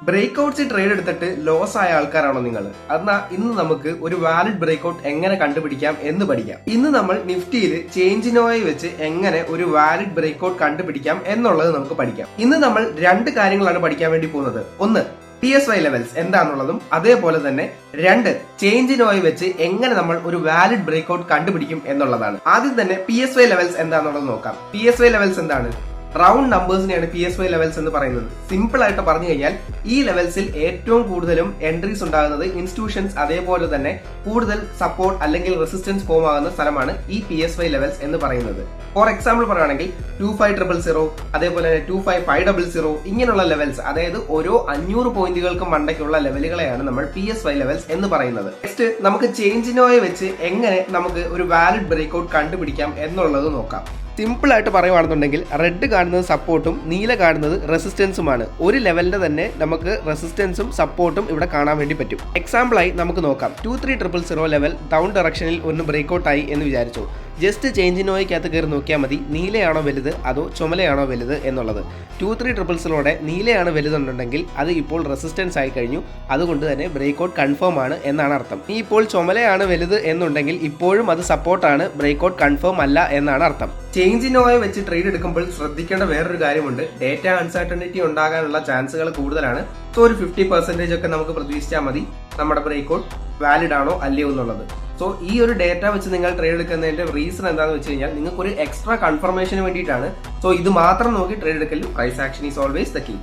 Breakouts trade എടുത്തിട്ട് loss ആയ ആൾക്കാരാണോ നിങ്ങൾ? എന്നാൽ ഇന്ന് നമുക്ക് ഒരു വാലിഡ് ബ്രേക്ക്ഔട്ട് എങ്ങനെ കണ്ടുപിടിക്കാം എന്ന് പഠിക്കാം. ഇന്ന് നമ്മൾ നിഫ്റ്റിയിൽ ചേഞ്ചിനോയെ വെച്ച് എങ്ങനെ ഒരു വാലിഡ് ബ്രേക്ക്ഔട്ട് കണ്ടുപിടിക്കാം എന്നുള്ളത് നമുക്ക് പഠിക്കാം. ഇന്ന് നമ്മൾ രണ്ട് കാര്യങ്ങളാണ് പഠിക്കാൻ വേണ്ടി പോകുന്നത്. ഒന്ന്, PSY ലെവൽസ് എന്താണെന്നുള്ളതും, അതേപോലെ തന്നെ രണ്ട്, ചേഞ്ചിനോയെ വെച്ച് എങ്ങനെ നമ്മൾ ഒരു വാലിഡ് ബ്രേക്ക്ഔട്ട് കണ്ടുപിടിക്കും എന്നുള്ളതാണ്. ആദ്യം തന്നെ PSY ലെവൽസ് എന്താണെന്നുള്ളത് നോക്കാം. PSY ലെവൽസ് എന്താണ്? റൗണ്ട് നമ്പേഴ്സിനെയാണ് PSY ലെവൽസ് എന്ന് പറയുന്നത്. സിമ്പിൾ ആയിട്ട് പറഞ്ഞു കഴിഞ്ഞാൽ ഈ ലെവൽസിൽ ഏറ്റവും കൂടുതലും എൻട്രീസ് ഉണ്ടാകുന്നത് ഇൻസ്റ്റിറ്റ്യൂഷൻസ്, അതേപോലെ തന്നെ കൂടുതൽ സപ്പോർട്ട് അല്ലെങ്കിൽ റെസിസ്റ്റൻസ് ഫോം ആകുന്ന സ്ഥലമാണ് ഈ PSY ലെവൽസ് എന്ന് പറയുന്നത്. ഫോർ എക്സാമ്പിൾ പറയുകയാണെങ്കിൽ 2500, അതേപോലെ തന്നെ 25500 ഇങ്ങനെയുള്ള ലെവൽസ്, അതായത് ഓരോ 500 പോയിന്റുകൾക്ക് മണ്ടയ്ക്കുള്ള ലെവലുകളെയാണ് നമ്മൾ PSY ലെവൽസ് എന്ന് പറയുന്നത്. നെക്സ്റ്റ്, നമുക്ക് ചേഞ്ചിനോയെ വെച്ച് എങ്ങനെ നമുക്ക് ഒരു വാലിഡ് ബ്രേക്ക്ഔട്ട് കണ്ടുപിടിക്കാം എന്നുള്ളത് നോക്കാം. സിമ്പിൾ ആയിട്ട് പറയുവാണെന്നുണ്ടെങ്കിൽ റെഡ് കാണുന്നത് സപ്പോർട്ടും നീല കാണുന്നത് റെസിസ്റ്റൻസുമാണ്. ഒരു ലെവലിന്റെ തന്നെ നമുക്ക് റെസിസ്റ്റൻസും സപ്പോർട്ടും ഇവിടെ കാണാൻ വേണ്ടി പറ്റും. എക്സാമ്പിളായി നമുക്ക് നോക്കാം. 23000 ലെവൽ ഡൗൺ ഡയറക്ഷനിൽ ഒന്ന് ബ്രേക്ക്ഔട്ട് ആയി എന്ന് വിചാരിച്ചു. ജസ്റ്റ് ചേഞ്ചിനോയ്ക്കകത്ത് കയറി നോക്കിയാൽ മതി നീലയാണോ വലുത് അതോ ചുമലയാണോ വലുത് എന്നുള്ളത്. 23000 നീലയാണ് വലുതുണ്ടെങ്കിൽ അത് ഇപ്പോൾ റെസിസ്റ്റൻസ് ആയി കഴിഞ്ഞു, അതുകൊണ്ട് തന്നെ ബ്രേക്ക്ഔട്ട് കൺഫേം ആണ് എന്നാണ് അർത്ഥം. ഈ ഇപ്പോൾ ചുമലയാണ് വലുത് എന്നുണ്ടെങ്കിൽ ഇപ്പോഴും അത് സപ്പോർട്ടാണ്, ബ്രേക്ക്ഔട്ട് കൺഫേം അല്ല എന്നാണ് അർത്ഥം. ചേഞ്ചിനോയെ വെച്ച് ട്രേഡ് എടുക്കുമ്പോൾ ശ്രദ്ധിക്കേണ്ട വേറൊരു കാര്യമുണ്ട്. ഡേറ്റ അൺസർട്ടനിറ്റി ഉണ്ടാകാനുള്ള ചാൻസുകൾ കൂടുതലാണ്. സോ ഒരു 50% ഒക്കെ നമുക്ക് പ്രതീക്ഷിച്ചാൽ മതി നമ്മുടെ ബ്രേക്ക്ഔട്ട് വാലിഡ് ആണോ അല്ലയോ എന്നുള്ളത്. സോ ഈ ഒരു ഡേറ്റ വെച്ച് നിങ്ങൾ ട്രേഡ് എടുക്കുന്നതിന്റെ റീസൺ എന്താണെന്ന് വെച്ച് കഴിഞ്ഞാൽ നിങ്ങൾക്ക് ഒരു എക്സ്ട്രാ കൺഫർമേഷന് വേണ്ടിയിട്ടാണ്. സോ ഇത് മാത്രം നോക്കി ട്രേഡ് എടുക്കലും price action is always the key.